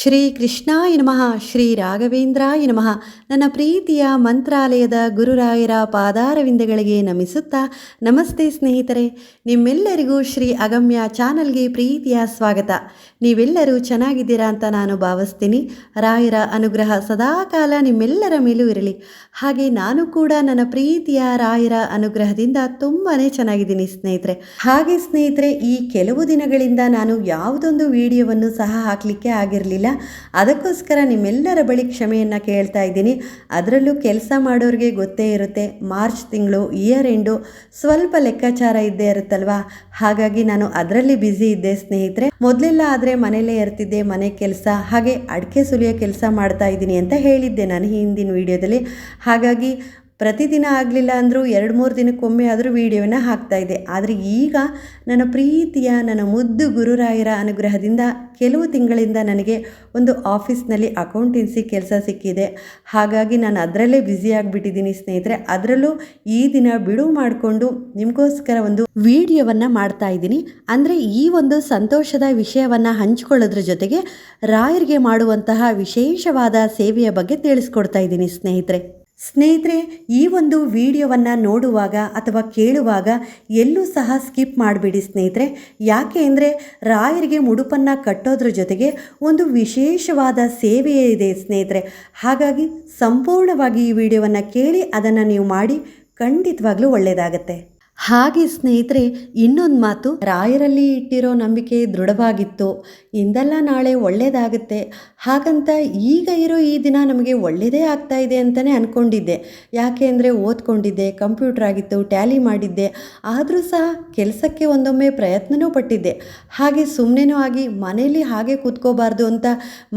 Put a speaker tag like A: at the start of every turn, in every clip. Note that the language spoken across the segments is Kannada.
A: ಶ್ರೀ ಕೃಷ್ಣಾಯ ನಮಃ. ಶ್ರೀ ರಾಘವೇಂದ್ರಾಯ ನಮಃ. ನನ್ನ ಪ್ರೀತಿಯ ಮಂತ್ರಾಲಯದ ಗುರುರಾಯರ ಪಾದಾರವಿಂದಗಳಿಗೆ ನಮಿಸುತ್ತಾ ನಮಸ್ತೆ ಸ್ನೇಹಿತರೆ. ನಿಮ್ಮೆಲ್ಲರಿಗೂ ಶ್ರೀ ಅಗಮ್ಯ ಚಾನಲ್ಗೆ ಪ್ರೀತಿಯ ಸ್ವಾಗತ. ನೀವೆಲ್ಲರೂ ಚೆನ್ನಾಗಿದ್ದೀರಾ ಅಂತ ನಾನು ಭಾವಿಸ್ತೀನಿ. ರಾಯರ ಅನುಗ್ರಹ ಸದಾಕಾಲ ನಿಮ್ಮೆಲ್ಲರ ಮೇಲೂ ಇರಲಿ. ಹಾಗೆ ನಾನು ಕೂಡ ನನ್ನ ಪ್ರೀತಿಯ ರಾಯರ ಅನುಗ್ರಹದಿಂದ ತುಂಬಾ ಚೆನ್ನಾಗಿದ್ದೀನಿ ಸ್ನೇಹಿತರೆ. ಹಾಗೆ ಸ್ನೇಹಿತರೆ, ಈ ಕೆಲವು ದಿನಗಳಿಂದ ನಾನು ಯಾವುದೊಂದು ವಿಡಿಯೋವನ್ನು ಸಹ ಹಾಕಲಿಕ್ಕೆ ಆಗಿರಲಿಲ್ಲ. ಅದಕ್ಕೋಸ್ಕರ ನಿಮ್ಮೆಲ್ಲರ ಬಳಿ ಕ್ಷಮೆಯನ್ನು ಕೇಳ್ತಾ ಇದ್ದೀನಿ. ಅದರಲ್ಲೂ ಕೆಲಸ ಮಾಡೋರಿಗೆ ಗೊತ್ತೇ ಇರುತ್ತೆ, ಮಾರ್ಚ್ ತಿಂಗಳು ಇಯರ್ ಎಂಡು ಸ್ವಲ್ಪ ಲೆಕ್ಕಾಚಾರ ಇದ್ದೇ ಇರುತ್ತಲ್ವಾ. ಹಾಗಾಗಿ ನಾನು ಅದರಲ್ಲಿ ಬ್ಯುಸಿ ಇದ್ದೆ ಸ್ನೇಹಿತರೆ. ಮೊದಲೆಲ್ಲ ಆದರೆ ಮನೆಯಲ್ಲೇ ಇರ್ತಿದ್ದೆ, ಮನೆ ಕೆಲಸ ಹಾಗೆ ಅಡಿಕೆ ಸುಲಿಯೋ ಕೆಲಸ ಮಾಡ್ತಾ ಇದ್ದೀನಿ ಅಂತ ಹೇಳಿದ್ದೆ ನಾನು ಹಿಂದಿನ ವಿಡಿಯೋದಲ್ಲಿ. ಹಾಗಾಗಿ ಪ್ರತಿದಿನ ಆಗಲಿಲ್ಲ ಅಂದರೂ 2-3 ದಿನಕ್ಕೊಮ್ಮೆ ಆದರೂ ವಿಡಿಯೋನ ಹಾಕ್ತಾಯಿದ್ದೆ. ಆದರೆ ಈಗ ನನ್ನ ಪ್ರೀತಿಯ ನನ್ನ ಮುದ್ದು ಗುರುರಾಯರ ಅನುಗ್ರಹದಿಂದ ಕೆಲವು ತಿಂಗಳಿಂದ ನನಗೆ ಒಂದು ಆಫೀಸ್ನಲ್ಲಿ ಅಕೌಂಟೆನ್ಸಿ ಕೆಲಸ ಸಿಕ್ಕಿದೆ. ಹಾಗಾಗಿ ನಾನು ಅದರಲ್ಲೇ ಬ್ಯುಸಿ ಆಗಿಬಿಟ್ಟಿದ್ದೀನಿ ಸ್ನೇಹಿತರೆ. ಅದರಲ್ಲೂ ಈ ದಿನ ಬಿಡುವು ಮಾಡಿಕೊಂಡು ನಿಮಗೋಸ್ಕರ ಒಂದು ವಿಡಿಯೋವನ್ನು ಮಾಡ್ತಾ ಇದ್ದೀನಿ. ಅಂದರೆ ಈ ಒಂದು ಸಂತೋಷದ ವಿಷಯವನ್ನು ಹಂಚಿಕೊಳ್ಳೋದ್ರ ಜೊತೆಗೆ ರಾಯರಿಗೆ ಮಾಡುವಂತಹ ವಿಶೇಷವಾದ ಸೇವೆಯ ಬಗ್ಗೆ ತಿಳಿಸ್ಕೊಡ್ತಾ ಇದ್ದೀನಿ ಸ್ನೇಹಿತರೆ, ಈ ಒಂದು ವಿಡಿಯೋವನ್ನು ನೋಡುವಾಗ ಅಥವಾ ಕೇಳುವಾಗ ಎಲ್ಲೂ ಸಹ ಸ್ಕಿಪ್ ಮಾಡಿಬಿಡಿ ಸ್ನೇಹಿತರೆ. ಯಾಕೆ ಅಂದರೆ ರಾಯರಿಗೆ ಮುಡುಪನ್ನು ಕಟ್ಟೋದ್ರ ಜೊತೆಗೆ ಒಂದು ವಿಶೇಷವಾದ ಸೇವೆಯೇ ಇದೆ ಸ್ನೇಹಿತರೆ. ಹಾಗಾಗಿ ಸಂಪೂರ್ಣವಾಗಿ ಈ ವಿಡಿಯೋವನ್ನು ಕೇಳಿ ಅದನ್ನು ನೀವು ಮಾಡಿ ಖಂಡಿತವಾಗ್ಲೂ ಒಳ್ಳೆಯದಾಗತ್ತೆ. ಹಾಗೆ ಸ್ನೇಹಿತರೆ, ಇನ್ನೊಂದು ಮಾತು, ರಾಯರಲ್ಲಿ ಇಟ್ಟಿರೋ ನಂಬಿಕೆ ದೃಢವಾಗಿತ್ತು. ಇಂದಲ್ಲ ನಾಳೆ ಒಳ್ಳೆಯದಾಗುತ್ತೆ, ಹಾಗಂತ ಈಗ ಇರೋ ಈ ದಿನ ನಮಗೆ ಒಳ್ಳೆಯದೇ ಆಗ್ತಾ ಇದೆ ಅಂತಲೇ ಅಂದ್ಕೊಂಡಿದ್ದೆ. ಯಾಕೆ ಅಂದರೆ ಓದ್ಕೊಂಡಿದ್ದೆ, ಕಂಪ್ಯೂಟರ್ ಆಗಿತ್ತು, ಟ್ಯಾಲಿ ಮಾಡಿದ್ದೆ. ಆದರೂ ಸಹ ಕೆಲಸಕ್ಕೆ ಒಂದೊಮ್ಮೆ ಪ್ರಯತ್ನವೂ ಪಟ್ಟಿದ್ದೆ. ಹಾಗೆ ಸುಮ್ಮನೆನೂ ಆಗಿ ಮನೇಲಿ ಹಾಗೆ ಕೂತ್ಕೋಬಾರ್ದು ಅಂತ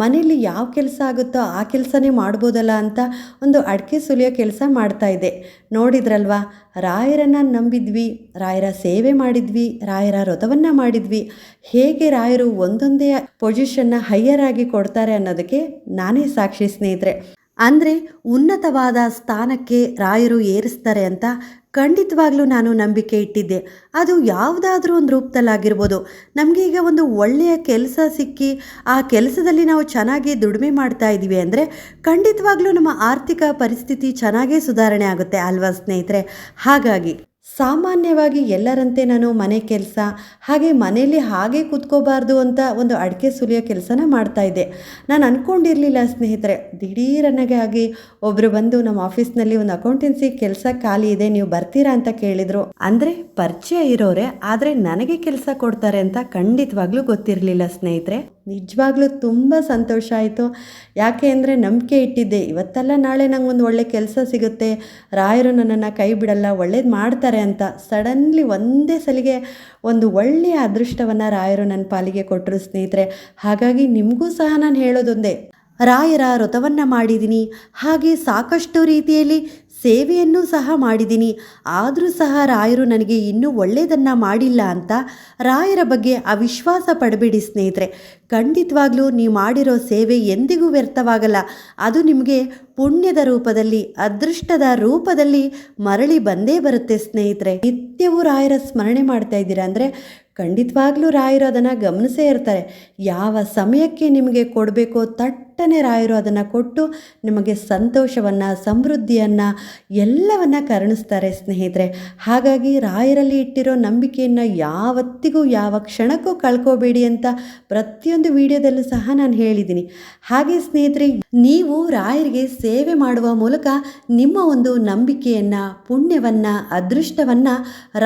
A: ಮನೇಲಿ ಯಾವ ಕೆಲಸ ಆಗುತ್ತೋ ಆ ಕೆಲಸನೇ ಮಾಡ್ಬೋದಲ್ಲ ಅಂತ ಒಂದು ಅಡಿಕೆ ಸುಲಿಯೋ ಕೆಲಸ ಮಾಡ್ತಾಯಿದ್ದೆ. ನೋಡಿದ್ರಲ್ವಾ, ರಾಯರನ್ನು ನಂಬಿದ್ವಿ, ರಾಯರ ಸೇವೆ ಮಾಡಿದ್ವಿ, ರಾಯರ ವ್ರತವನ್ನು ಮಾಡಿದ್ವಿ. ಹೇಗೆ ರಾಯರು ಒಂದೊಂದೇ ಪೊಸಿಷನ್ನ ಹೈಯರ್ ಆಗಿ ಕೊಡ್ತಾರೆ ಅನ್ನೋದಕ್ಕೆ ನಾನೇ ಸಾಕ್ಷಿ ಸ್ನೇಹಿತರೆ. ಅಂದರೆ ಉನ್ನತವಾದ ಸ್ಥಾನಕ್ಕೆ ರಾಯರು ಏರಿಸ್ತಾರೆ ಅಂತ ಖಂಡಿತವಾಗ್ಲೂ ನಾನು ನಂಬಿಕೆ ಇಟ್ಟಿದ್ದೆ. ಅದು ಯಾವುದಾದ್ರೂ ಒಂದು ರೂಪದಲ್ಲಾಗಿರ್ಬೋದು. ನಮಗೆ ಈಗ ಒಂದು ಒಳ್ಳೆಯ ಕೆಲಸ ಸಿಕ್ಕಿ ಆ ಕೆಲಸದಲ್ಲಿ ನಾವು ಚೆನ್ನಾಗಿ ದುಡಿಮೆ ಮಾಡ್ತಾ ಇದ್ದೀವಿ ಅಂದರೆ ಖಂಡಿತವಾಗ್ಲೂ ನಮ್ಮ ಆರ್ಥಿಕ ಪರಿಸ್ಥಿತಿ ಚೆನ್ನಾಗೇ ಸುಧಾರಣೆ ಆಗುತ್ತೆ ಅಲ್ವಾ ಸ್ನೇಹಿತರೆ. ಹಾಗಾಗಿ ಸಾಮಾನ್ಯವಾಗಿ ಎಲ್ಲರಂತೆ ನಾನು ಮನೆ ಕೆಲಸ ಹಾಗೆ ಮನೆಯಲ್ಲಿ ಹಾಗೆ ಕೂತ್ಕೋಬಾರ್ದು ಅಂತ ಒಂದು ಅಡಿಕೆ ಸುಲಿಯೋ ಕೆಲಸನ ಮಾಡ್ತಾಯಿದ್ದೆ. ನಾನು ಅಂದ್ಕೊಂಡಿರಲಿಲ್ಲ ಸ್ನೇಹಿತರೆ, ದಿಢೀರನಾಗೆ ಆಗಿ ಒಬ್ಬರು ಬಂದು ನಮ್ಮ ಆಫೀಸ್ನಲ್ಲಿ ಒಂದು ಅಕೌಂಟೆನ್ಸಿ ಕೆಲಸ ಖಾಲಿ ಇದೆ, ನೀವು ಬರ್ತೀರಾ ಅಂತ ಕೇಳಿದರು. ಅಂದರೆ ಪರಿಚಯ ಇರೋರೆ, ಆದರೆ ನನಗೆ ಕೆಲಸ ಕೊಡ್ತಾರೆ ಅಂತ ಖಂಡಿತವಾಗ್ಲೂ ಗೊತ್ತಿರಲಿಲ್ಲ ಸ್ನೇಹಿತರೆ. ನಿಜವಾಗ್ಲೂ ತುಂಬ ಸಂತೋಷ ಆಯಿತು. ಯಾಕೆ ಅಂದರೆ ನಂಬಿಕೆ ಇಟ್ಟಿದ್ದೆ, ಇವತ್ತಲ್ಲ ನಾಳೆ ನಂಗೊಂದು ಒಳ್ಳೆ ಕೆಲಸ ಸಿಗುತ್ತೆ, ರಾಯರು ನನ್ನನ್ನು ಕೈ ಬಿಡಲ್ಲ, ಒಳ್ಳೇದು ಮಾಡ್ತಾರೆ ಅಂತ. ಸಡನ್ಲಿ ಒಂದೇ ಸಲಿಗೆ ಒಂದು ಒಳ್ಳೆಯ ಅದೃಷ್ಟವನ್ನು ರಾಯರು ನನ್ನ ಪಾಲಿಗೆ ಕೊಟ್ಟರು ಸ್ನೇಹಿತರೆ. ಹಾಗಾಗಿ ನಿಮಗೂ ಸಹ ನಾನು ಹೇಳೋದೊಂದೇ, ರಾಯರ ವ್ರತವನ್ನು ಮಾಡಿದ್ದೀನಿ, ಹಾಗೆ ಸಾಕಷ್ಟು ರೀತಿಯಲ್ಲಿ ಸೇವೆಯನ್ನು ಸಹ ಮಾಡಿದ್ದೀನಿ. ಆದರೂ ಸಹ ರಾಯರು ನನಗೆ ಇನ್ನೂ ಒಳ್ಳೆಯದನ್ನು ಮಾಡಿಲ್ಲ ಅಂತ ರಾಯರ ಬಗ್ಗೆ ಅವಿಶ್ವಾಸ ಪಡಬೇಡಿ ಸ್ನೇಹಿತರೆ. ಖಂಡಿತವಾಗ್ಲೂ ನೀವು ಮಾಡಿರೋ ಸೇವೆ ಎಂದಿಗೂ ವ್ಯರ್ಥವಾಗಲ್ಲ. ಅದು ನಿಮಗೆ ಪುಣ್ಯದ ರೂಪದಲ್ಲಿ, ಅದೃಷ್ಟದ ರೂಪದಲ್ಲಿ ಮರಳಿ ಬಂದೇ ಬರುತ್ತೆ ಸ್ನೇಹಿತರೆ. ನಿತ್ಯವೂ ರಾಯರ ಸ್ಮರಣೆ ಮಾಡ್ತಾ ಇದ್ದೀರಾ ಅಂದರೆ ಖಂಡಿತವಾಗ್ಲೂ ರಾಯರು ಅದನ್ನು ಗಮನಿಸೇ ಇರ್ತಾರೆ. ಯಾವ ಸಮಯಕ್ಕೆ ನಿಮಗೆ ಕೊಡಬೇಕೋ ತಟ್ಟನೆ ರಾಯರು ಅದನ್ನು ಕೊಟ್ಟು ನಿಮಗೆ ಸಂತೋಷವನ್ನು, ಸಮೃದ್ಧಿಯನ್ನು ಎಲ್ಲವನ್ನು ಕರುಣಿಸ್ತಾರೆ ಸ್ನೇಹಿತರೆ. ಹಾಗಾಗಿ ರಾಯರಲ್ಲಿ ಇಟ್ಟಿರೋ ನಂಬಿಕೆಯನ್ನು ಯಾವತ್ತಿಗೂ ಯಾವ ಕ್ಷಣಕ್ಕೂ ಕಳ್ಕೋಬೇಡಿ ಅಂತ ಪ್ರತಿಯೊಂದು ವಿಡಿಯೋದಲ್ಲೂ ಸಹ ನಾನು ಹೇಳಿದ್ದೀನಿ. ಹಾಗೆ ಸ್ನೇಹಿತರೆ, ನೀವು ರಾಯರಿಗೆ ಸೇವೆ ಮಾಡುವ ಮೂಲಕ ನಿಮ್ಮ ಒಂದು ನಂಬಿಕೆಯನ್ನು, ಪುಣ್ಯವನ್ನು, ಅದೃಷ್ಟವನ್ನು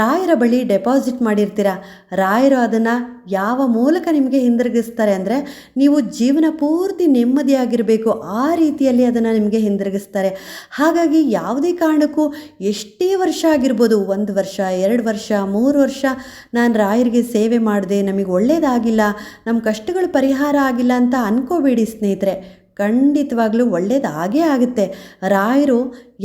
A: ರಾಯರ ಬಳಿ ಡೆಪಾಸಿಟ್ ಮಾಡಿರ್ತೀರ. ರಾಯರು ಅದನ್ನು ಯಾವ ಮೂಲಕ ನಿಮಗೆ ಹಿಂದಿರುಗಿಸ್ತಾರೆ ಅಂದರೆ ನೀವು ಜೀವನ ಪೂರ್ತಿ ನೆಮ್ಮದಿಯಾಗಿರಬೇಕು, ಆ ರೀತಿಯಲ್ಲಿ ಅದನ್ನು ನಿಮಗೆ ಹಿಂದಿರುಗಿಸ್ತಾರೆ. ಹಾಗಾಗಿ ಯಾವುದೇ ಕಾರಣಕ್ಕೂ ಎಷ್ಟೇ ವರ್ಷ ಆಗಿರ್ಬೋದು, 1 ವರ್ಷ, 2 ವರ್ಷ, 3 ವರ್ಷ ನಾನು ರಾಯರಿಗೆ ಸೇವೆ ಮಾಡಿದೆ, ನಮಗೆ ಒಳ್ಳೆಯದಾಗಿಲ್ಲ, ನಮ್ಮ ಕಷ್ಟಗಳು ಪರಿಹಾರ ಆಗಿಲ್ಲ ಅಂತ ಅಂದ್ಕೋಬೇಡಿ ಸ್ನೇಹಿತರೆ. ಖಂಡಿತವಾಗ್ಲೂ ಒಳ್ಳೇದಾಗೇ ಆಗುತ್ತೆ. ರಾಯರು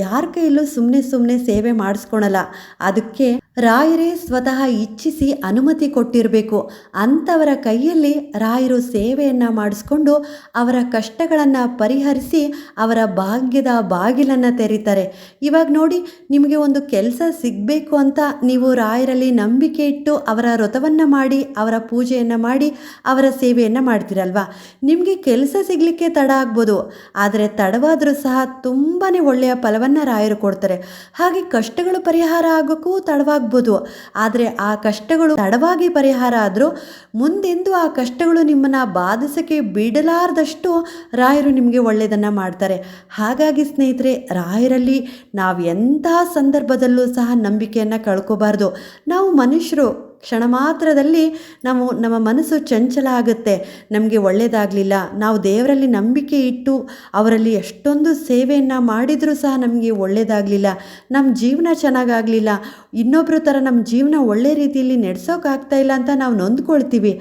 A: ಯಾರ ಕೈಯಲ್ಲೂ ಸುಮ್ಮನೆ ಸೇವೆ ಮಾಡಿಸ್ಕೊಳಲ್ಲ. ಅದಕ್ಕೆ ರಾಯರೇ ಸ್ವತಃ ಇಚ್ಛಿಸಿ ಅನುಮತಿ ಕೊಟ್ಟಿರಬೇಕು. ಅಂಥವರ ಕೈಯಲ್ಲಿ ರಾಯರು ಸೇವೆಯನ್ನು ಮಾಡಿಸ್ಕೊಂಡು ಅವರ ಕಷ್ಟಗಳನ್ನು ಪರಿಹರಿಸಿ ಅವರ ಭಾಗ್ಯದ ಬಾಗಿಲನ್ನು ತೆರೀತಾರೆ. ಇವಾಗ ನೋಡಿ, ನಿಮಗೆ ಒಂದು ಕೆಲಸ ಸಿಗಬೇಕು ಅಂತ ನೀವು ರಾಯರಲ್ಲಿ ನಂಬಿಕೆ ಇಟ್ಟು ಅವರ ವ್ರತವನ್ನು ಮಾಡಿ ಅವರ ಪೂಜೆಯನ್ನು ಮಾಡಿ ಅವರ ಸೇವೆಯನ್ನು ಮಾಡ್ತೀರಲ್ವ, ನಿಮಗೆ ಕೆಲಸ ಸಿಗಲಿಕ್ಕೆ ತಡ ಆಗ್ಬೋದು. ಆದರೆ ತಡವಾದರೂ ಸಹ ತುಂಬಾ ಒಳ್ಳೆಯ ಫಲವನ್ನು ರಾಯರು ಕೊಡ್ತಾರೆ. ಹಾಗೆ ಕಷ್ಟಗಳು ಪರಿಹಾರ ಆಗೋಕ್ಕೂ ತಡವಾಗ್ಬೋದು. ಆದರೆ ಆ ಕಷ್ಟಗಳು ತಡವಾಗಿ ಪರಿಹಾರ ಆದರೂ ಮುಂದೆಂದು ಆ ಕಷ್ಟಗಳು ನಿಮ್ಮನ್ನು ಬಾಧಿಸಕ್ಕೆ ಬಿಡಲಾರದಷ್ಟು ರಾಯರು ನಿಮಗೆ ಒಳ್ಳೆಯದನ್ನು ಮಾಡ್ತಾರೆ. ಹಾಗಾಗಿ ಸ್ನೇಹಿತರೆ, ರಾಯರಲ್ಲಿ ನಾವು ಎಂತಹ ಸಂದರ್ಭದಲ್ಲೂ ಸಹ ನಂಬಿಕೆಯನ್ನು ಕಳ್ಕೋಬಾರ್ದು. ನಾವು ಮನುಷ್ಯರು, ಕ್ಷಣ ಮಾತ್ರದಲ್ಲಿ ನಮ್ಮ ಮನಸ್ಸು ಚಂಚಲ ಆಗುತ್ತೆ. ನಮಗೆ ಒಳ್ಳೆಯದಾಗಲಿಲ್ಲ, ನಾವು ದೇವರಲ್ಲಿ ನಂಬಿಕೆ ಇಟ್ಟು ಅವರಲ್ಲಿ ಎಷ್ಟೊಂದು ಸೇವೆಯನ್ನು ಮಾಡಿದರೂ ಸಹ ನಮಗೆ ಒಳ್ಳೆಯದಾಗಲಿಲ್ಲ, ನಮ್ಮ ಜೀವನ ಚೆನ್ನಾಗಾಗಲಿಲ್ಲ, ಇನ್ನೊಬ್ಬರ ಥರ ನಮ್ಮ ಜೀವನ ಒಳ್ಳೆ ರೀತಿಯಲ್ಲಿ ನಡೆಸೋಕ್ಕಾಗ್ತಾ ಇಲ್ಲ ಅಂತ ನಾವು ನೊಂದ್ಕೊಳ್ತೀವಿ.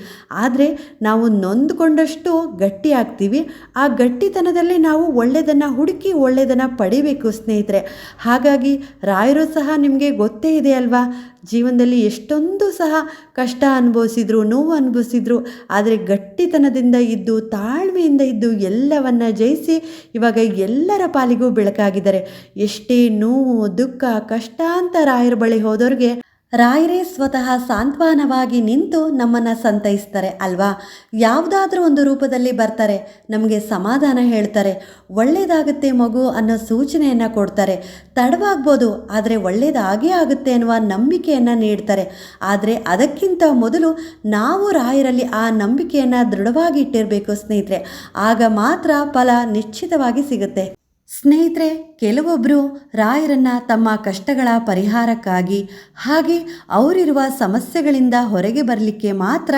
A: ಆದರೆ ನಾವು ನೊಂದ್ಕೊಂಡಷ್ಟು ಗಟ್ಟಿ ಆಗ್ತೀವಿ. ಆ ಗಟ್ಟಿತನದಲ್ಲಿ ನಾವು ಒಳ್ಳೆಯದನ್ನು ಹುಡುಕಿ ಒಳ್ಳೆಯದನ್ನು ಪಡಿಬೇಕು ಸ್ನೇಹಿತರೆ. ಹಾಗಾಗಿ ರಾಯರು ಸಹ ನಿಮಗೆ ಗೊತ್ತೇ ಇದೆ ಅಲ್ವಾ, ಜೀವನದಲ್ಲಿ ಎಷ್ಟೊಂದು ಸಹ ಕಷ್ಟ ಅನುಭವಿಸಿದ್ರು, ನೋವು ಅನುಭವಿಸಿದ್ರು. ಆದರೆ ಗಟ್ಟಿತನದಿಂದ ಇದ್ದು, ತಾಳ್ಮೆಯಿಂದ ಇದ್ದು ಎಲ್ಲವನ್ನ ಜಯಿಸಿ ಇವಾಗ ಎಲ್ಲರ ಪಾಲಿಗೂ ಬೆಳಕಾಗಿದ್ದಾರೆ. ಎಷ್ಟೇ ನೋವು, ದುಃಖ, ಕಷ್ಟ ಅಂತ ರಾಯರ ಬಳಿ ಹೋದವ್ರಿಗೆ ರಾಯರೇ ಸ್ವತಃ ಸಾಂತ್ವನವಾಗಿ ನಿಂತು ನಮ್ಮನ್ನು ಸಂತೈಸ್ತಾರೆ ಅಲ್ವಾ. ಯಾವುದಾದ್ರೂ ಒಂದು ರೂಪದಲ್ಲಿ ಬರ್ತಾರೆ, ನಮಗೆ ಸಮಾಧಾನ ಹೇಳ್ತಾರೆ, ಒಳ್ಳೆಯದಾಗುತ್ತೆ ಮಗು ಅನ್ನೋ ಸೂಚನೆಯನ್ನು ಕೊಡ್ತಾರೆ. ತಡವಾಗ್ಬೋದು, ಆದರೆ ಒಳ್ಳೆಯದಾಗೇ ಆಗುತ್ತೆ ಅನ್ನುವ ನಂಬಿಕೆಯನ್ನು ನೀಡ್ತಾರೆ. ಆದರೆ ಅದಕ್ಕಿಂತ ಮೊದಲು ನಾವು ರಾಯರಲ್ಲಿ ಆ ನಂಬಿಕೆಯನ್ನು ದೃಢವಾಗಿ ಇಟ್ಟಿರಬೇಕು ಸ್ನೇಹಿತರೆ. ಆಗ ಮಾತ್ರ ಫಲ ನಿಶ್ಚಿತವಾಗಿ ಸಿಗುತ್ತೆ. ಸ್ನೇಹಿತರೆ, ಕೆಲವೊಬ್ಬರು ರಾಯರನ್ನು ತಮ್ಮ ಕಷ್ಟಗಳ ಪರಿಹಾರಕ್ಕಾಗಿ ಹಾಗೆ ಅವರಿರುವ ಸಮಸ್ಯೆಗಳಿಂದ ಹೊರಗೆ ಬರಲಿಕ್ಕೆ ಮಾತ್ರ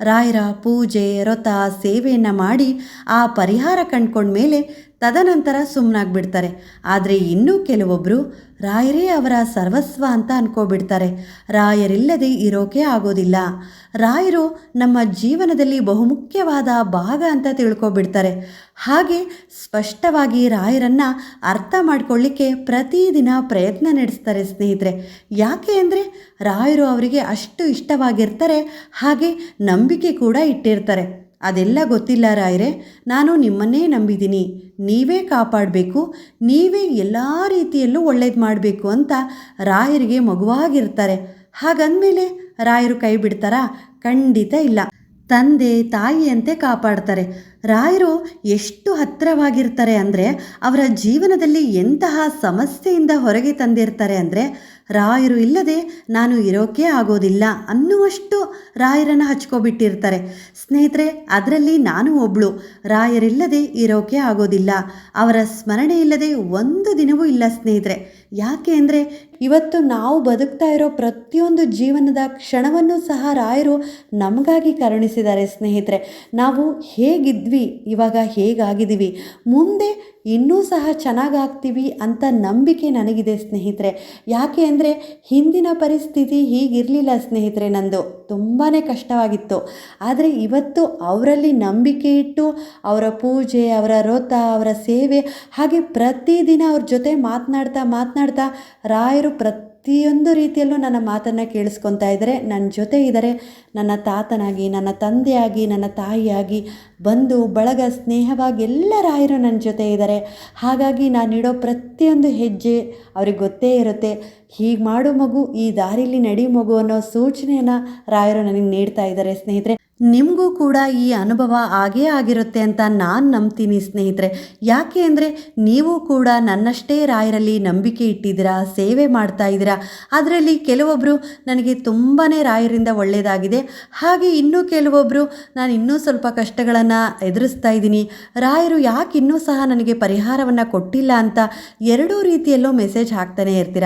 A: ರಾಯರ ಪೂಜೆ, ವ್ರತ, ಸೇವೆಯನ್ನು ಮಾಡಿ ಆ ಪರಿಹಾರ ಕಂಡ್ಕೊಂಡ್ಮೇಲೆ ತದನಂತರ ಸುಮ್ಮನಾಗ್ಬಿಡ್ತಾರೆ. ಆದರೆ ಇನ್ನೂ ಕೆಲವೊಬ್ಬರು ರಾಯರೇ ಅವರ ಸರ್ವಸ್ವ ಅಂತ ಅನ್ಕೋಬಿಡ್ತಾರೆ. ರಾಯರಿಲ್ಲದೆ ಇರೋಕೆ ಆಗೋದಿಲ್ಲ, ರಾಯರು ನಮ್ಮ ಜೀವನದಲ್ಲಿ ಬಹುಮುಖ್ಯವಾದ ಭಾಗ ಅಂತ ತಿಳ್ಕೊಬಿಡ್ತಾರೆ. ಹಾಗೆ ಸ್ಪಷ್ಟವಾಗಿ ರಾಯರನ್ನು ಅರ್ಥ ಮಾಡ್ಕೊಳ್ಳಿಕ್ಕೆ ಪ್ರತಿದಿನ ಪ್ರಯತ್ನ ನಡೆಸ್ತಾರೆ ಸ್ನೇಹಿತರೆ. ಯಾಕೆ ಅಂದರೆ ರಾಯರು ಅವರಿಗೆ ಅಷ್ಟು ಇಷ್ಟವಾಗಿರ್ತಾರೆ, ಹಾಗೆ ನಂಬಿಕೆ ಕೂಡ ಇಟ್ಟಿರ್ತಾರೆ. ಅದೆಲ್ಲ ಗೊತ್ತಿಲ್ಲ ರಾಯರೇ, ನಾನು ನಿಮ್ಮನ್ನೇ ನಂಬಿದ್ದೀನಿ, ನೀವೇ ಕಾಪಾಡಬೇಕು, ನೀವೇ ಎಲ್ಲ ರೀತಿಯಲ್ಲೂ ಒಳ್ಳೇದು ಮಾಡಬೇಕು ಅಂತ ರಾಯರಿಗೆ ಮಗುವಾಗಿರ್ತಾರೆ. ಹಾಗಂದಮೇಲೆ ರಾಯರು ಕೈ ಬಿಡ್ತಾರಾ? ಖಂಡಿತ ಇಲ್ಲ. ತಂದೆ ತಾಯಿಯಂತೆ ಕಾಪಾಡ್ತಾರೆ. ರಾಯರು ಎಷ್ಟು ಹತ್ತಿರವಾಗಿರ್ತಾರೆ ಅಂದರೆ ಅವರ ಜೀವನದಲ್ಲಿ ಎಂತಹ ಸಮಸ್ಯೆಯಿಂದ ಹೊರಗೆ ತಂದಿರ್ತಾರೆ ಅಂದರೆ ರಾಯರು ಇಲ್ಲದೆ ನಾನು ಇರೋಕೆ ಆಗೋದಿಲ್ಲ ಅನ್ನುವಷ್ಟು ರಾಯರನ್ನು ಹಚ್ಕೊಬಿಟ್ಟಿರ್ತಾರೆ ಸ್ನೇಹಿತರೆ. ಅದರಲ್ಲಿ ನಾನು ಒಬ್ಳು. ರಾಯರಿಲ್ಲದೆ ಇರೋಕೆ ಆಗೋದಿಲ್ಲ, ಅವರ ಸ್ಮರಣೆ ಇಲ್ಲದೆ ಒಂದು ದಿನವೂ ಇಲ್ಲ ಸ್ನೇಹಿತರೆ. ಯಾಕೆ ಅಂದರೆ ಇವತ್ತು ನಾವು ಬದುಕ್ತಾ ಇರೋ ಪ್ರತಿಯೊಂದು ಜೀವನದ ಕ್ಷಣವನ್ನು ಸಹ ರಾಯರು ನಮಗಾಗಿ ಕರುಣಿಸಿದ್ದಾರೆ ಸ್ನೇಹಿತರೆ. ನಾವು ಹೇಗಿದ್ವಿ, ಇವಾಗ ಹೇಗಾಗಿದ್ದೀವಿ, ಮುಂದೆ ಇನ್ನೂ ಸಹ ಚೆನ್ನಾಗಾಗ್ತೀವಿ ಅಂತ ನಂಬಿಕೆ ನನಗಿದೆ ಸ್ನೇಹಿತರೆ. ಯಾಕೆ ಅಂದರೆ ಹಿಂದಿನ ಪರಿಸ್ಥಿತಿ ಹೀಗಿರಲಿಲ್ಲ ಸ್ನೇಹಿತರೆ, ನಂದು ತುಂಬಾ ಕಷ್ಟವಾಗಿತ್ತು. ಆದರೆ ಇವತ್ತು ಅವರಲ್ಲಿ ನಂಬಿಕೆ ಇಟ್ಟು ಅವರ ಪೂಜೆ, ಅವರ ವ್ರತ, ಅವರ ಸೇವೆ, ಹಾಗೆ ಪ್ರತಿದಿನ ಅವ್ರ ಜೊತೆ ಮಾತನಾಡ್ತಾ ರಾಯರು ಪ್ರತಿಯೊಂದು ರೀತಿಯಲ್ಲೂ ನನ್ನ ಮಾತನ್ನು ಕೇಳಿಸ್ಕೊತಾ ಇದ್ದಾರೆ, ನನ್ನ ಜೊತೆ ಇದ್ದಾರೆ. ನನ್ನ ತಾತನಾಗಿ, ನನ್ನ ತಂದೆಯಾಗಿ, ನನ್ನ ತಾಯಿಯಾಗಿ, ಬಂಧು ಬಳಗ, ಸ್ನೇಹವಾಗಿ ಎಲ್ಲ ರಾಯರು ನನ್ನ ಜೊತೆ ಇದ್ದಾರೆ. ಹಾಗಾಗಿ ನಾನಿಡೋ ಪ್ರತಿಯೊಂದು ಹೆಜ್ಜೆ ಅವ್ರಿಗೆ ಗೊತ್ತೇ ಇರುತ್ತೆ. ಹೀಗೆ ಮಾಡು ಮಗು, ಈ ದಾರಿಲಿ ನಡಿ ಮಗು ಅನ್ನೋ ಸೂಚನೆಯನ್ನು ರಾಯರು ನನಗೆ ನೀಡ್ತಾ ಇದ್ದಾರೆ ಸ್ನೇಹಿತರೆ. ನಿಮಗೂ ಕೂಡ ಈ ಅನುಭವ ಆಗೇ ಆಗಿರುತ್ತೆ ಅಂತ ನಾನು ನಂಬ್ತೀನಿ ಸ್ನೇಹಿತರೆ. ಯಾಕೆ ಅಂದರೆ ನೀವು ಕೂಡ ನನ್ನಷ್ಟೇ ರಾಯರಲ್ಲಿ ನಂಬಿಕೆ ಇಟ್ಟಿದ್ದೀರಾ, ಸೇವೆ ಮಾಡ್ತಾ ಇದ್ದೀರಾ. ಅದರಲ್ಲಿ ಕೆಲವೊಬ್ಬರು ನನಗೆ ತುಂಬಾ ರಾಯರಿಂದ ಒಳ್ಳೆಯದಾಗಿದೆ, ಹಾಗೆ ಇನ್ನೂ ಕೆಲವೊಬ್ಬರು ನಾನು ಇನ್ನೂ ಸ್ವಲ್ಪ ಕಷ್ಟಗಳನ್ನು ಎದುರಿಸ್ತಾ ಇದ್ದೀನಿ, ರಾಯರು ಯಾಕೆ ಇನ್ನೂ ಸಹ ನನಗೆ ಪರಿಹಾರವನ್ನು ಕೊಟ್ಟಿಲ್ಲ ಅಂತ ಎರಡೂ ರೀತಿಯಲ್ಲೂ ಮೆಸೇಜ್ ಹಾಕ್ತಾನೆ ಇರ್ತೀರ.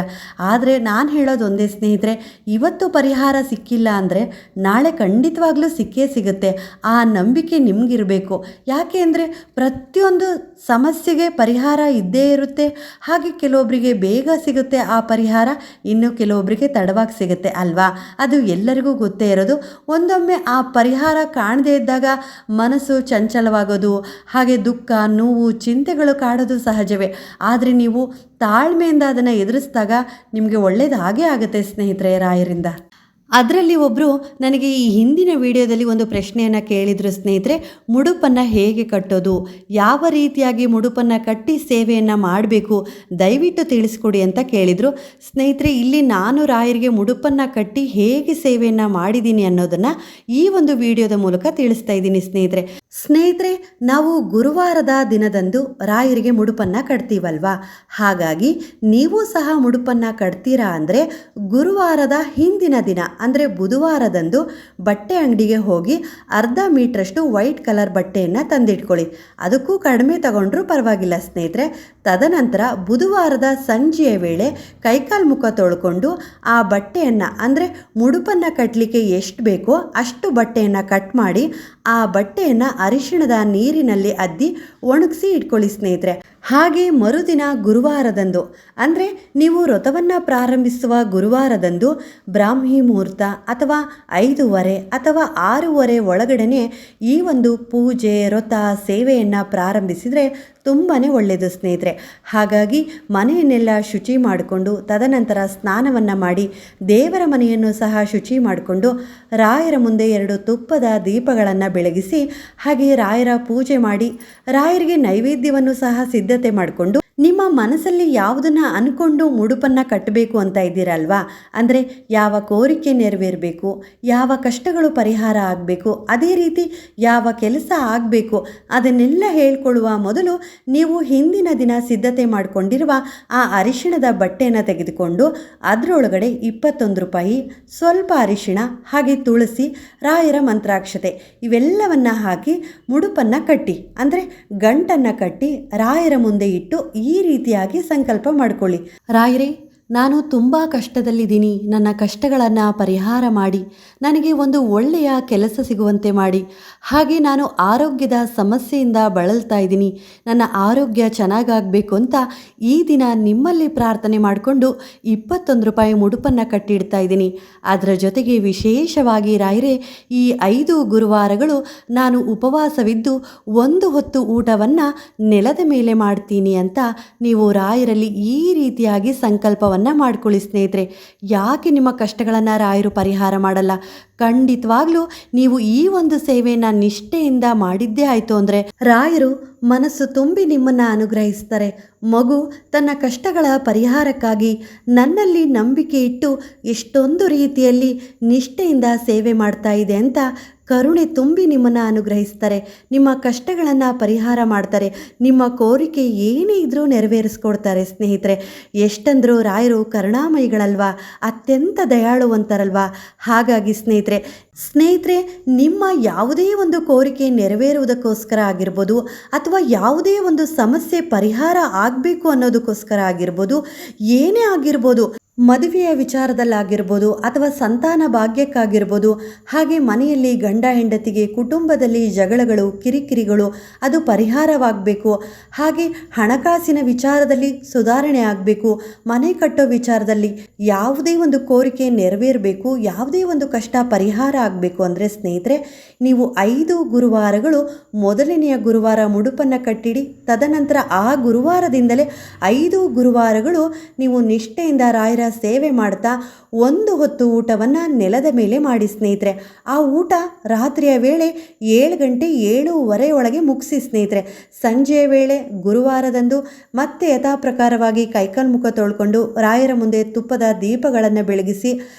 A: ಆದರೆ ನಾನು ಹೇಳೋದು ಒಂದೇ ಸ್ನೇಹಿತರೆ, ಇವತ್ತು ಪರಿಹಾರ ಸಿಕ್ಕಿಲ್ಲ ಅಂದರೆ ನಾಳೆ ಖಂಡಿತವಾಗ್ಲೂ ಸಿಕ್ಕೇ ಸಿಕ್ಕೇ ಸಿಗುತ್ತೆ. ಆ ನಂಬಿಕೆ ನಿಮಗಿರಬೇಕು. ಯಾಕೆ ಅಂದರೆ ಪ್ರತಿಯೊಂದು ಸಮಸ್ಯೆಗೆ ಪರಿಹಾರ ಇದ್ದೇ ಇರುತ್ತೆ. ಹಾಗೆ ಕೆಲವೊಬ್ಬರಿಗೆ ಬೇಗ ಸಿಗುತ್ತೆ ಆ ಪರಿಹಾರ, ಇನ್ನು ಕೆಲವೊಬ್ಬರಿಗೆ ತಡವಾಗಿ ಸಿಗುತ್ತೆ ಅಲ್ವಾ? ಅದು ಎಲ್ಲರಿಗೂ ಗೊತ್ತೇ ಇರೋದು. ಒಂದೊಮ್ಮೆ ಆ ಪರಿಹಾರ ಕಾಣದೇ ಇದ್ದಾಗ ಮನಸ್ಸು ಚಂಚಲವಾಗೋದು, ಹಾಗೆ ದುಃಖ, ನೋವು, ಚಿಂತೆಗಳು ಕಾಡೋದು ಸಹಜವೇ. ಆದರೆ ನೀವು ತಾಳ್ಮೆಯಿಂದ ಅದನ್ನು ಎದುರಿಸಿದಾಗ ನಿಮಗೆ ಒಳ್ಳೆಯದು ಹಾಗೇ ಆಗುತ್ತೆ ಸ್ನೇಹಿತರೆ, ರಾಯರಿಂದ. ಅದರಲ್ಲಿ ಒಬ್ಬರು ನನಗೆ ಈ ಹಿಂದಿನ ವಿಡಿಯೋದಲ್ಲಿ ಒಂದು ಪ್ರಶ್ನೆಯನ್ನು ಕೇಳಿದರು ಸ್ನೇಹಿತರೆ. ಮುಡುಪನ್ನು ಹೇಗೆ ಕಟ್ಟೋದು, ಯಾವ ರೀತಿಯಾಗಿ ಮುಡುಪನ್ನು ಕಟ್ಟಿ ಸೇವೆಯನ್ನು ಮಾಡಬೇಕು, ದಯವಿಟ್ಟು ತಿಳಿಸ್ಕೊಡಿ ಅಂತ ಕೇಳಿದರು ಸ್ನೇಹಿತರೆ. ಇಲ್ಲಿ ನಾನು ರಾಯರಿಗೆ ಮುಡುಪನ್ನು ಕಟ್ಟಿ ಹೇಗೆ ಸೇವೆಯನ್ನು ಮಾಡಿದ್ದೀನಿ ಅನ್ನೋದನ್ನು ಈ ಒಂದು ವಿಡಿಯೋದ ಮೂಲಕ ತಿಳಿಸ್ತಾ ಇದ್ದೀನಿ ಸ್ನೇಹಿತರೆ. ನಾವು ಗುರುವಾರದ ದಿನದಂದು ರಾಯರಿಗೆ ಮುಡುಪನ್ನು ಕಟ್ತೀವಲ್ವಾ? ಹಾಗಾಗಿ ನೀವು ಸಹ ಮುಡುಪನ್ನು ಕಟ್ತೀರಾ ಅಂದರೆ ಗುರುವಾರದ ಹಿಂದಿನ ದಿನ ಅಂದರೆ ಬುಧವಾರದಂದು ಬಟ್ಟೆ ಅಂಗಡಿಗೆ ಹೋಗಿ ಅರ್ಧ ಮೀಟ್ರಷ್ಟು ವೈಟ್ ಕಲರ್ ಬಟ್ಟೆಯನ್ನು ತಂದಿಟ್ಕೊಳ್ಳಿ. ಅದಕ್ಕೂ ಕಡಿಮೆ ತಗೊಂಡ್ರೂ ಪರವಾಗಿಲ್ಲ ಸ್ನೇಹಿತರೆ. ತದನಂತರ ಬುಧವಾರದ ಸಂಜೆಯ ವೇಳೆ ಕೈಕಾಲು ಮುಖ ತೊಳ್ಕೊಂಡು ಆ ಬಟ್ಟೆಯನ್ನು ಅಂದರೆ ಮುಡುಪನ್ನು ಕಟ್ಟಲಿಕ್ಕೆ ಎಷ್ಟು ಬೇಕೋ ಅಷ್ಟು ಬಟ್ಟೆಯನ್ನು ಕಟ್ ಮಾಡಿ ಆ ಬಟ್ಟೆಯನ್ನು ಅರಿಶಿಣದ ನೀರಿನಲ್ಲಿ ಅದ್ದಿ ಒಣಗಿಸಿ ಇಟ್ಕೊಳ್ಳಿ ಸ್ನೇಹಿತರೆ. ಹಾಗೆ ಮರುದಿನ ಗುರುವಾರದಂದು ಅಂದರೆ ನೀವು ವ್ರತವನ್ನು ಪ್ರಾರಂಭಿಸುವ ಗುರುವಾರದಂದು ಬ್ರಾಹ್ಮಿ ಮುಹೂರ್ತ ಅಥವಾ 5:30 ಅಥವಾ 6:30 ಒಳಗಡೆ ಈ ಒಂದು ಪೂಜೆ, ವ್ರತ, ಸೇವೆಯನ್ನು ಪ್ರಾರಂಭಿಸಿದರೆ ತುಂಬಾ ಒಳ್ಳೆಯದು ಸ್ನೇಹಿತರೆ. ಹಾಗಾಗಿ ಮನೆಯನ್ನೆಲ್ಲ ಶುಚಿ ಮಾಡಿಕೊಂಡು ತದನಂತರ ಸ್ನಾನವನ್ನು ಮಾಡಿ ದೇವರ ಮನೆಯನ್ನು ಸಹ ಶುಚಿ ಮಾಡಿಕೊಂಡು ರಾಯರ ಮುಂದೆ 2 ತುಪ್ಪದ ದೀಪಗಳನ್ನು ಬೆಳಗಿಸಿ ಹಾಗೆ ರಾಯರ ಪೂಜೆ ಮಾಡಿ ರಾಯರಿಗೆ ನೈವೇದ್ಯವನ್ನು ಸಹ ಸಿದ್ಧತೆ ಮಾಡಿಕೊಂಡು ನಿಮ್ಮ ಮನಸ್ಸಲ್ಲಿ ಯಾವುದನ್ನು ಅಂದ್ಕೊಂಡು ಮುಡುಪನ್ನು ಕಟ್ಟಬೇಕು ಅಂತ ಇದ್ದೀರಲ್ವಾ? ಅಂದರೆ ಯಾವ ಕೋರಿಕೆ ನೆರವೇರಬೇಕು, ಯಾವ ಕಷ್ಟಗಳು ಪರಿಹಾರ ಆಗಬೇಕು, ಅದೇ ರೀತಿ ಯಾವ ಕೆಲಸ ಆಗಬೇಕು ಅದನ್ನೆಲ್ಲ ಹೇಳ್ಕೊಳ್ಳುವ ಮೊದಲು ನೀವು ಹಿಂದಿನ ದಿನ ಸಿದ್ಧತೆ ಮಾಡಿಕೊಂಡಿರುವ ಆ ಅರಿಶಿಣದ ಬಟ್ಟೆಯನ್ನು ತೆಗೆದುಕೊಂಡು ಅದರೊಳಗಡೆ 21 ರೂಪಾಯಿ, ಸ್ವಲ್ಪ ಅರಿಶಿಣ, ಹಾಗೆ ತುಳಸಿ, ರಾಯರ ಮಂತ್ರಾಕ್ಷತೆ ಇವೆಲ್ಲವನ್ನು ಹಾಕಿ ಮುಡುಪನ್ನು ಕಟ್ಟಿ ಅಂದರೆ ಗಂಟನ್ನು ಕಟ್ಟಿ ರಾಯರ ಮುಂದೆ ಇಟ್ಟು ಈ ರೀತಿಯಾಗಿ ಸಂಕಲ್ಪ ಮಾಡಿಕೊಳ್ಳಿ. ರಾಯರೇ, ನಾನು ತುಂಬ ಕಷ್ಟದಲ್ಲಿದ್ದೀನಿ, ನನ್ನ ಕಷ್ಟಗಳನ್ನು ಪರಿಹಾರ ಮಾಡಿ ನನಗೆ ಒಂದು ಒಳ್ಳೆಯ ಕೆಲಸ ಸಿಗುವಂತೆ ಮಾಡಿ, ಹಾಗೆ ನಾನು ಆರೋಗ್ಯದ ಸಮಸ್ಯೆಯಿಂದ ಬಳಲ್ತಾ ಇದ್ದೀನಿ, ನನ್ನ ಆರೋಗ್ಯ ಚೆನ್ನಾಗಾಗಬೇಕು ಅಂತ ಈ ದಿನ ನಿಮ್ಮಲ್ಲಿ ಪ್ರಾರ್ಥನೆ ಮಾಡಿಕೊಂಡು 21 ರೂಪಾಯಿ ಮುಡುಪನ್ನು ಕಟ್ಟಿಡ್ತಾ ಇದ್ದೀನಿ. ಅದರ ಜೊತೆಗೆ ವಿಶೇಷವಾಗಿ ರಾಯರೇ, ಈ 5 ಗುರುವಾರಗಳು ನಾನು ಉಪವಾಸವಿದ್ದು 1 ಹೊತ್ತು ಊಟವನ್ನು ನೆಲದ ಮೇಲೆ ಮಾಡ್ತೀನಿ ಅಂತ ನೀವು ರಾಯರಲ್ಲಿ ಈ ರೀತಿಯಾಗಿ ಸಂಕಲ್ಪವನ್ನು ಮಾಡ್ಕೊಳ್ಳಿ ಸ್ನೇಹಿತರೆ. ಯಾಕೆ ನಿಮ್ಮ ಕಷ್ಟಗಳನ್ನು ರಾಯರು ಪರಿಹಾರ ಮಾಡಲ್ಲ? ಖಂಡಿತವಾಗ್ಲೂ ನೀವು ಈ ಒಂದು ಸೇವೆಯನ್ನು ನಿಷ್ಠೆಯಿಂದ ಮಾಡಿದ್ದೇ ಆಯಿತು ಅಂದರೆ ರಾಯರು ಮನಸ್ಸು ತುಂಬಿ ನಿಮ್ಮನ್ನು ಅನುಗ್ರಹಿಸ್ತಾರೆ. ಮಗು ತನ್ನ ಕಷ್ಟಗಳ ಪರಿಹಾರಕ್ಕಾಗಿ ನನ್ನಲ್ಲಿ ನಂಬಿಕೆ ಇಟ್ಟು ಎಷ್ಟೊಂದು ರೀತಿಯಲ್ಲಿ ನಿಷ್ಠೆಯಿಂದ ಸೇವೆ ಮಾಡ್ತಾ ಇದೆ ಅಂತ ಕರುಣೆ ತುಂಬಿ ನಿಮ್ಮನ್ನು ಅನುಗ್ರಹಿಸ್ತಾರೆ. ನಿಮ್ಮ ಕಷ್ಟಗಳನ್ನು ಪರಿಹಾರ ಮಾಡ್ತಾರೆ. ನಿಮ್ಮ ಕೋರಿಕೆ ಏನೇ ಇದ್ರೂ ನೆರವೇರಿಸ್ಕೊಡ್ತಾರೆ ಸ್ನೇಹಿತರೆ. ಎಷ್ಟಂದರೂ ರಾಯರು ಕರುಣಾಮಯಿಗಳಲ್ವಾ, ಅತ್ಯಂತ ದಯಾಳುವಂತರಲ್ವಾ? ಹಾಗಾಗಿ ಸ್ನೇಹಿತರೆ ನಿಮ್ಮ ಯಾವುದೇ ಒಂದು ಕೋರಿಕೆ ನೆರವೇರುವುದಕ್ಕೋಸ್ಕರ ಆಗಿರ್ಬೋದು ಅಥವಾ ಯಾವುದೇ ಒಂದು ಸಮಸ್ಯೆ ಪರಿಹಾರ ಆಗಬೇಕು ಅನ್ನೋದಕ್ಕೋಸ್ಕರ ಆಗಿರ್ಬೋದು, ಏನೇ ಆಗಿರ್ಬೋದು, ಮದುವೆಯ ವಿಚಾರದಲ್ಲಾಗಿರ್ಬೋದು ಅಥವಾ ಸಂತಾನ ಭಾಗ್ಯಕ್ಕಾಗಿರ್ಬೋದು, ಹಾಗೆ ಮನೆಯಲ್ಲಿ ಗಂಡ ಹೆಂಡತಿಗೆ ಕುಟುಂಬದಲ್ಲಿ ಜಗಳಗಳು, ಕಿರಿಕಿರಿಗಳು ಅದು ಪರಿಹಾರವಾಗಬೇಕು, ಹಾಗೆ ಹಣಕಾಸಿನ ವಿಚಾರದಲ್ಲಿ ಸುಧಾರಣೆ ಆಗಬೇಕು, ಮನೆ ಕಟ್ಟೋ ವಿಚಾರದಲ್ಲಿ ಯಾವುದೇ ಒಂದು ಕೋರಿಕೆ ನೆರವೇರಬೇಕು, ಯಾವುದೇ ಒಂದು ಕಷ್ಟ ಪರಿಹಾರ ಆಗಬೇಕು ಅಂದರೆ ಸ್ನೇಹಿತರೆ ನೀವು 5 ಗುರುವಾರಗಳು ಮೊದಲನೆಯ ಗುರುವಾರ ಮುಡುಪನ್ನು ಕಟ್ಟಿಡಿ. ತದನಂತರ ಆ ಗುರುವಾರದಿಂದಲೇ 5 ಗುರುವಾರಗಳು ನೀವು ನಿಷ್ಠೆಯಿಂದ ರಾಯರ ಸೇವೆ ಮಾಡ್ತಾ 1 ಹೊತ್ತು ಊಟವನ್ನು ನೆಲದ ಮೇಲೆ ಮಾಡಿ ಸ್ನೇಹಿತರೆ. ಆ ಊಟ ರಾತ್ರಿಯ ವೇಳೆ 7 ಗಂಟೆ 7:30 ಒಳಗೆ ಮುಗಿಸಿ ಸ್ನೇಹಿತರೆ. ಸಂಜೆಯ ವೇಳೆ ಗುರುವಾರದಂದು ಮತ್ತೆ ಯಥಾ ಪ್ರಕಾರವಾಗಿ ಕೈಕಾಲು ಮುಖ ತೊಳ್ಕೊಂಡು ರಾಯರ ಮುಂದೆ ತುಪ್ಪದ ದೀಪಗಳನ್ನು ಬೆಳಗಿಸಿ,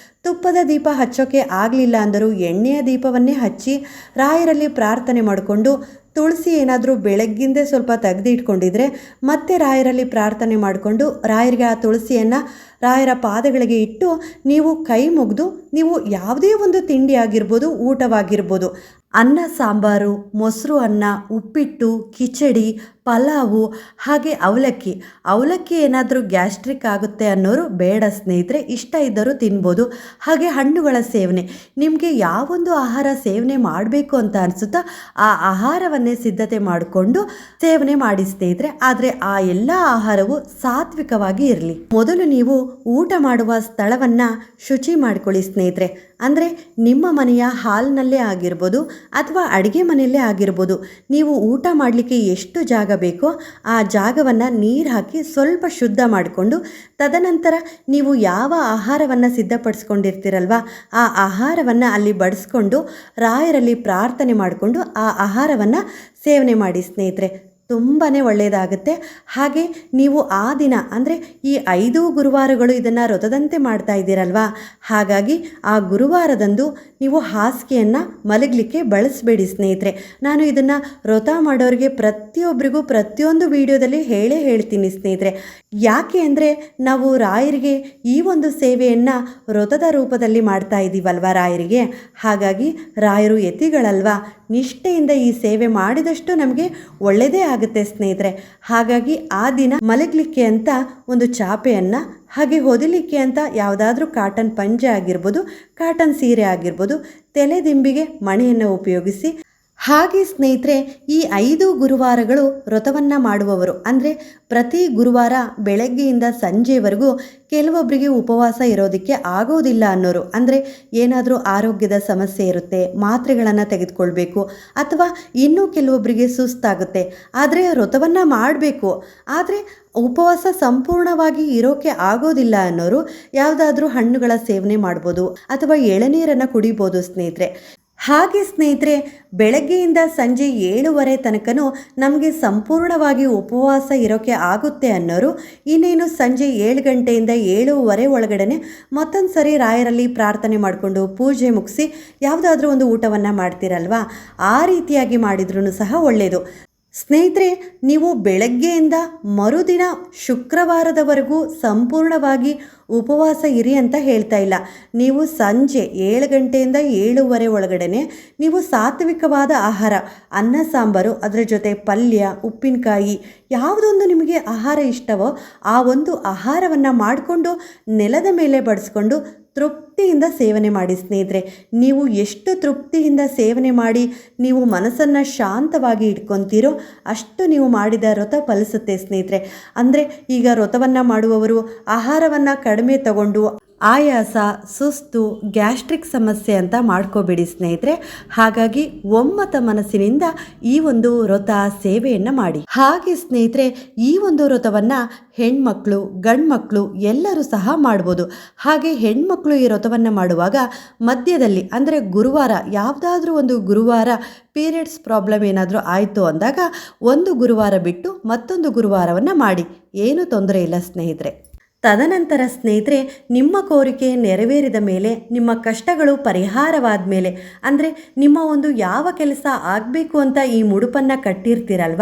A: ತುಪ್ಪದ ದೀಪ ಹಚ್ಚೋಕ್ಕೆ ಆಗಲಿಲ್ಲ ಅಂದರೂ ಎಣ್ಣೆಯ ದೀಪವನ್ನೇ ಹಚ್ಚಿ ರಾಯರಲ್ಲಿ ಪ್ರಾರ್ಥನೆ ಮಾಡಿಕೊಂಡು, ತುಳಸಿ ಏನಾದರೂ ಬೆಳಗ್ಗಿಂದೇ ಸ್ವಲ್ಪ ತೆಗೆದಿಟ್ಕೊಂಡಿದ್ರೆ ಮತ್ತೆ ರಾಯರಲ್ಲಿ ಪ್ರಾರ್ಥನೆ ಮಾಡಿಕೊಂಡು ರಾಯರಿಗೆ ಆ ತುಳಸಿಯನ್ನು ರಾಯರ ಪಾದಗಳಿಗೆ ಇಟ್ಟು ನೀವು ಕೈ ಮುಗಿದು ನೀವು ಯಾವುದೇ ಒಂದು ತಿಂಡಿ ಆಗಿರ್ಬೋದು, ಊಟವಾಗಿರ್ಬೋದು, ಅನ್ನ ಸಾಂಬಾರು, ಮೊಸರು ಅನ್ನ, ಉಪ್ಪಿಟ್ಟು, ಕಿಚಡಿ, ಪಲಾವು, ಹಾಗೆ ಅವಲಕ್ಕಿ. ಅವಲಕ್ಕಿ ಏನಾದರೂ ಗ್ಯಾಸ್ಟ್ರಿಕ್ ಆಗುತ್ತೆ ಅನ್ನೋರು ಬೇಡ ಸ್ನೇಹಿತರೆ, ಇಷ್ಟ ಇದ್ದರೂ ತಿನ್ಬೋದು. ಹಾಗೆ ಹಣ್ಣುಗಳ ಸೇವನೆ, ನಿಮಗೆ ಯಾವೊಂದು ಆಹಾರ ಸೇವನೆ ಮಾಡಬೇಕು ಅಂತ ಅನಿಸುತ್ತೋ ಆ ಆಹಾರವನ್ನೇ ಸಿದ್ಧತೆ ಮಾಡಿಕೊಂಡು ಸೇವನೆ ಮಾಡಿ ಸ್ನೇಹಿತರೆ. ಆದರೆ ಆ ಎಲ್ಲ ಆಹಾರವು ಸಾತ್ವಿಕವಾಗಿ ಇರಲಿ. ಮೊದಲು ನೀವು ಊಟ ಮಾಡುವ ಸ್ಥಳವನ್ನು ಶುಚಿ ಮಾಡಿಕೊಳ್ಳಿ ಸ್ನೇಹಿತರೆ. ಅಂದರೆ ನಿಮ್ಮ ಮನೆಯ ಹಾಲ್ನಲ್ಲೇ ಆಗಿರ್ಬೋದು ಅಥವಾ ಅಡುಗೆ ಮನೆಯಲ್ಲೇ ಆಗಿರ್ಬೋದು, ನೀವು ಊಟ ಮಾಡಲಿಕ್ಕೆ ಎಷ್ಟು ಜಾಗ ಬೇಕೋ ಆ ಜಾಗವನ್ನು ನೀರು ಹಾಕಿ ಸ್ವಲ್ಪ ಶುದ್ಧ ಮಾಡಿಕೊಂಡು, ತದನಂತರ ನೀವು ಯಾವ ಆಹಾರವನ್ನು ಸಿದ್ಧಪಡಿಸ್ಕೊಂಡಿರ್ತೀರಲ್ವ ಆ ಆಹಾರವನ್ನು ಅಲ್ಲಿ ಬಡಿಸ್ಕೊಂಡು ರಾಯರಲ್ಲಿ ಪ್ರಾರ್ಥನೆ ಮಾಡಿಕೊಂಡು ಆ ಆಹಾರವನ್ನು ಸೇವನೆ ಮಾಡಿ ಸ್ನೇಹಿತರೆ. ತುಂಬಾ ಒಳ್ಳೆಯದಾಗುತ್ತೆ. ಹಾಗೆ ನೀವು ಆ ದಿನ ಅಂದರೆ ಈ 5 ಗುರುವಾರಗಳು ಇದನ್ನು ವ್ರತದಂತೆ ಮಾಡ್ತಾ ಇದ್ದೀರಲ್ವಾ, ಹಾಗಾಗಿ ಆ ಗುರುವಾರದಂದು ನೀವು ಹಾಸಿಗೆಯನ್ನು ಮಲಗಲಿಕ್ಕೆ ಬಳಸಬೇಡಿ ಸ್ನೇಹಿತರೆ. ನಾನು ಇದನ್ನು ವ್ರತ ಮಾಡೋರಿಗೆ ಪ್ರತಿಯೊಬ್ಬರಿಗೂ ಪ್ರತಿಯೊಂದು ವಿಡಿಯೋದಲ್ಲಿ ಹೇಳ್ತೀನಿ ಸ್ನೇಹಿತರೆ. ಯಾಕೆ ಅಂದರೆ ನಾವು ರಾಯರಿಗೆ ಈ ಒಂದು ಸೇವೆಯನ್ನು ವ್ರತದ ರೂಪದಲ್ಲಿ ಮಾಡ್ತಾ ಇದ್ದೀವಲ್ವ ರಾಯರಿಗೆ, ಹಾಗಾಗಿ ರಾಯರು ಯತಿಗಳಲ್ವಾ, ನಿಷ್ಠೆಯಿಂದ ಈ ಸೇವೆ ಮಾಡಿದಷ್ಟು ನಮಗೆ ಒಳ್ಳೆಯದೇ ಆಗುತ್ತೆ ಸ್ನೇಹಿತರೆ. ಹಾಗಾಗಿ ಆ ದಿನ ಮಲಗಲಿಕ್ಕೆ ಅಂತ ಒಂದು ಚಾಪೆಯನ್ನು, ಹಾಗೆ ಹೊದಿಲಿಕ್ಕೆ ಅಂತ ಯಾವುದಾದ್ರೂ ಕಾಟನ್ ಪಂಜೆ ಆಗಿರ್ಬೋದು, ಕಾಟನ್ ಸೀರೆ ಆಗಿರ್ಬೋದು, ತಲೆದಿಂಬಿಗೆ ಮಣೆಯನ್ನು ಉಪಯೋಗಿಸಿ. ಹಾಗೆ ಸ್ನೇಹಿತರೆ, ಈ 5 ಗುರುವಾರಗಳು ವ್ರತವನ್ನು ಮಾಡುವವರು ಅಂದರೆ ಪ್ರತಿ ಗುರುವಾರ ಬೆಳಗ್ಗೆಯಿಂದ ಸಂಜೆವರೆಗೂ ಕೆಲವೊಬ್ಬರಿಗೆ ಉಪವಾಸ ಇರೋದಕ್ಕೆ ಆಗೋದಿಲ್ಲ ಅನ್ನೋರು, ಅಂದರೆ ಏನಾದರೂ ಆರೋಗ್ಯದ ಸಮಸ್ಯೆ ಇರುತ್ತೆ, ಮಾತ್ರೆಗಳನ್ನು ತೆಗೆದುಕೊಳ್ಬೇಕು, ಅಥವಾ ಇನ್ನೂ ಕೆಲವೊಬ್ಬರಿಗೆ ಸುಸ್ತಾಗುತ್ತೆ, ಆದರೆ ವ್ರತವನ್ನು ಮಾಡಬೇಕು ಆದರೆ ಉಪವಾಸ ಸಂಪೂರ್ಣವಾಗಿ ಇರೋಕ್ಕೆ ಆಗೋದಿಲ್ಲ ಅನ್ನೋರು ಯಾವುದಾದ್ರೂ ಹಣ್ಣುಗಳ ಸೇವನೆ ಮಾಡ್ಬೋದು ಅಥವಾ ಎಳನೀರನ್ನು ಕುಡಿಬೋದು ಸ್ನೇಹಿತರೆ. ಹಾಗೆ ಸ್ನೇಹಿತರೆ, ಬೆಳಗ್ಗೆಯಿಂದ ಸಂಜೆ 7:30 ತನಕನೂ ನಮಗೆ ಸಂಪೂರ್ಣವಾಗಿ ಉಪವಾಸ ಇರೋಕ್ಕೆ ಆಗುತ್ತೆ ಅನ್ನೋರು ಇನ್ನೇನು ಸಂಜೆ 7 ಗಂಟೆಯಿಂದ 7:30 ಒಳಗಡೆ ಮತ್ತೊಂದು ಸರಿ ರಾಯರಲ್ಲಿ ಪ್ರಾರ್ಥನೆ ಮಾಡಿಕೊಂಡು ಪೂಜೆ ಮುಗಿಸಿ ಯಾವುದಾದ್ರೂ ಒಂದು ಊಟವನ್ನು ಮಾಡ್ತೀರಲ್ವಾ, ಆ ರೀತಿಯಾಗಿ ಮಾಡಿದ್ರೂ ಸಹ ಒಳ್ಳೆಯದು ಸ್ನೇಹಿತರೆ. ನೀವು ಬೆಳಗ್ಗೆಯಿಂದ ಮರುದಿನ ಶುಕ್ರವಾರದವರೆಗೂ ಸಂಪೂರ್ಣವಾಗಿ ಉಪವಾಸ ಇರಿ ಅಂತ ಹೇಳ್ತಾ ಇಲ್ಲ. ನೀವು ಸಂಜೆ 7 ಗಂಟೆಯಿಂದ 7:30 ಒಳಗಡೆ ನೀವು ಸಾತ್ವಿಕವಾದ ಆಹಾರ, ಅನ್ನ ಸಾಂಬಾರು, ಅದರ ಜೊತೆ ಪಲ್ಯ, ಉಪ್ಪಿನಕಾಯಿ, ಯಾವುದೊಂದು ನಿಮಗೆ ಆಹಾರ ಇಷ್ಟವೋ ಆ ಒಂದು ಆಹಾರವನ್ನು ಮಾಡಿಕೊಂಡು ನೆಲದ ಮೇಲೆ ಬಡಿಸ್ಕೊಂಡು ತೃಪ್ತಿಯಿಂದ ಸೇವನೆ ಮಾಡಿ ಸ್ನೇಹಿತರೆ. ನೀವು ಎಷ್ಟು ತೃಪ್ತಿಯಿಂದ ಸೇವನೆ ಮಾಡಿ ನೀವು ಮನಸ್ಸನ್ನು ಶಾಂತವಾಗಿ ಇಟ್ಕೊತೀರೋ ಅಷ್ಟು ನೀವು ಮಾಡಿದ ವ್ರತ ಫಲಿಸುತ್ತೆ ಸ್ನೇಹಿತರೆ. ಅಂದರೆ ಈಗ ವ್ರತವನ್ನು ಮಾಡುವವರು ಆಹಾರವನ್ನು ಕಡಿಮೆ ತಗೊಂಡು ಆಯಾಸ, ಸುಸ್ತು, ಗ್ಯಾಸ್ಟ್ರಿಕ್ ಸಮಸ್ಯೆ ಅಂತ ಮಾಡ್ಕೋಬೇಡಿ ಸ್ನೇಹಿತರೆ. ಹಾಗಾಗಿ ಒಮ್ಮತ ಮನಸ್ಸಿನಿಂದ ಈ ಒಂದು ವ್ರತ ಸೇವೆಯನ್ನು ಮಾಡಿ. ಹಾಗೆ ಸ್ನೇಹಿತರೆ, ಈ ಒಂದು ವ್ರತವನ್ನು ಹೆಣ್ಮಕ್ಳು, ಗಂಡ್ಮಕ್ಳು ಎಲ್ಲರೂ ಸಹ ಮಾಡ್ಬೋದು. ಹಾಗೆ ಹೆಣ್ಮಕ್ಳು ಈ ವ್ರತವನ್ನು ಮಾಡುವಾಗ ಮಧ್ಯದಲ್ಲಿ ಅಂದರೆ ಗುರುವಾರ, ಯಾವುದಾದ್ರೂ ಒಂದು ಗುರುವಾರ ಪೀರಿಯಡ್ಸ್ ಪ್ರಾಬ್ಲಮ್ ಏನಾದರೂ ಆಯಿತು ಅಂದಾಗ ಒಂದು ಗುರುವಾರ ಬಿಟ್ಟು ಮತ್ತೊಂದು ಗುರುವಾರವನ್ನು ಮಾಡಿ, ಏನೂ ತೊಂದರೆ ಇಲ್ಲ ಸ್ನೇಹಿತರೆ. ತದನಂತರ ಸ್ನೇಹಿತರೆ, ನಿಮ್ಮ ಕೋರಿಕೆ ನೆರವೇರಿದ ಮೇಲೆ, ನಿಮ್ಮ ಕಷ್ಟಗಳು ಪರಿಹಾರವಾದ ಮೇಲೆ, ಅಂದರೆ ನಿಮ್ಮ ಒಂದು ಯಾವ ಕೆಲಸ ಆಗಬೇಕು ಅಂತ ಈ ಮುಡುಪನ್ನು ಕಟ್ಟಿರ್ತೀರಲ್ವ,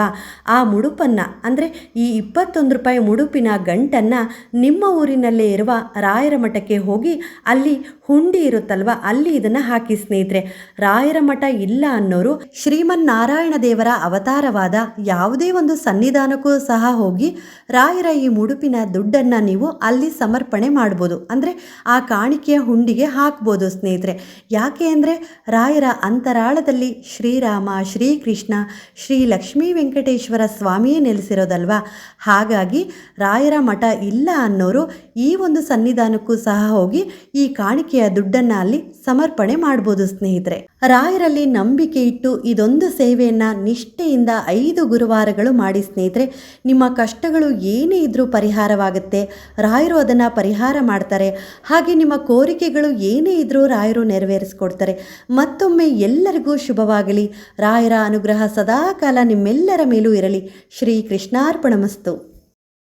A: ಆ ಮುಡುಪನ್ನು ಅಂದರೆ ಈ 21 ರೂಪಾಯಿ ಮುಡುಪಿನ ಗಂಟನ್ನು ನಿಮ್ಮ ಊರಿನಲ್ಲೇ ಇರುವ ರಾಯರ ಮಠಕ್ಕೆ ಹೋಗಿ ಅಲ್ಲಿ ಹುಂಡಿ ಇರುತ್ತಲ್ವ ಅಲ್ಲಿ ಇದನ್ನು ಹಾಕಿ ಸ್ನೇಹಿತರೆ. ರಾಯರ ಮಠ ಇಲ್ಲ ಅನ್ನೋರು ಶ್ರೀಮನ್ನಾರಾಯಣ ದೇವರ ಅವತಾರವಾದ ಯಾವುದೇ ಒಂದು ಸನ್ನಿಧಾನಕ್ಕೂ ಸಹ ಹೋಗಿ ರಾಯರ ಈ ಮುಡುಪಿನ ದುಡ್ಡನ್ನು ನೀವು ಅಲ್ಲಿ ಸಮರ್ಪಣೆ ಮಾಡ್ಬೋದು, ಅಂದರೆ ಆ ಕಾಣಿಕೆಯ ಹುಂಡಿಗೆ ಹಾಕ್ಬೋದು ಸ್ನೇಹಿತರೆ. ಯಾಕೆ ಅಂದರೆ ರಾಯರ ಅಂತರಾಳದಲ್ಲಿ ಶ್ರೀರಾಮ, ಶ್ರೀಕೃಷ್ಣ, ಶ್ರೀ ಲಕ್ಷ್ಮೀ ವೆಂಕಟೇಶ್ವರ ಸ್ವಾಮಿಯೇ ನೆಲೆಸಿರೋದಲ್ವಾ. ಹಾಗಾಗಿ ರಾಯರ ಮಠ ಇಲ್ಲ ಅನ್ನೋರು ಈ ಒಂದು ಸನ್ನಿಧಾನಕ್ಕೂ ಸಹ ಹೋಗಿ ಈ ಕಾಣಿಕೆಯ ದುಡ್ಡನ್ನು ಅಲ್ಲಿ ಸಮರ್ಪಣೆ ಮಾಡ್ಬೋದು ಸ್ನೇಹಿತರೆ. ರಾಯರಲ್ಲಿ ನಂಬಿಕೆ ಇಟ್ಟು ಇದೊಂದು ಸೇವೆಯನ್ನು ನಿಷ್ಠೆಯಿಂದ 5 ಗುರುವಾರಗಳು ಮಾಡಿ ಸ್ನೇಹಿತರೆ. ನಿಮ್ಮ ಕಷ್ಟಗಳು ಏನೇ ಇದ್ರೂ ಪರಿಹಾರವಾಗುತ್ತೆ, ರಾಯರು ಅದನ್ನು ಪರಿಹಾರ ಮಾಡ್ತಾರೆ. ಹಾಗೆ ನಿಮ್ಮ ಕೋರಿಕೆಗಳು ಏನೇ ಇದ್ರೂ ರಾಯರು ನೆರವೇರಿಸ್ಕೊಡ್ತಾರೆ. ಮತ್ತೊಮ್ಮೆ ಎಲ್ಲರಿಗೂ ಶುಭವಾಗಲಿ. ರಾಯರ ಅನುಗ್ರಹ ಸದಾಕಾಲ ನಿಮ್ಮೆಲ್ಲರ ಮೇಲೂ ಇರಲಿ. ಶ್ರೀ ಕೃಷ್ಣಾರ್ಪಣಮಸ್ತು.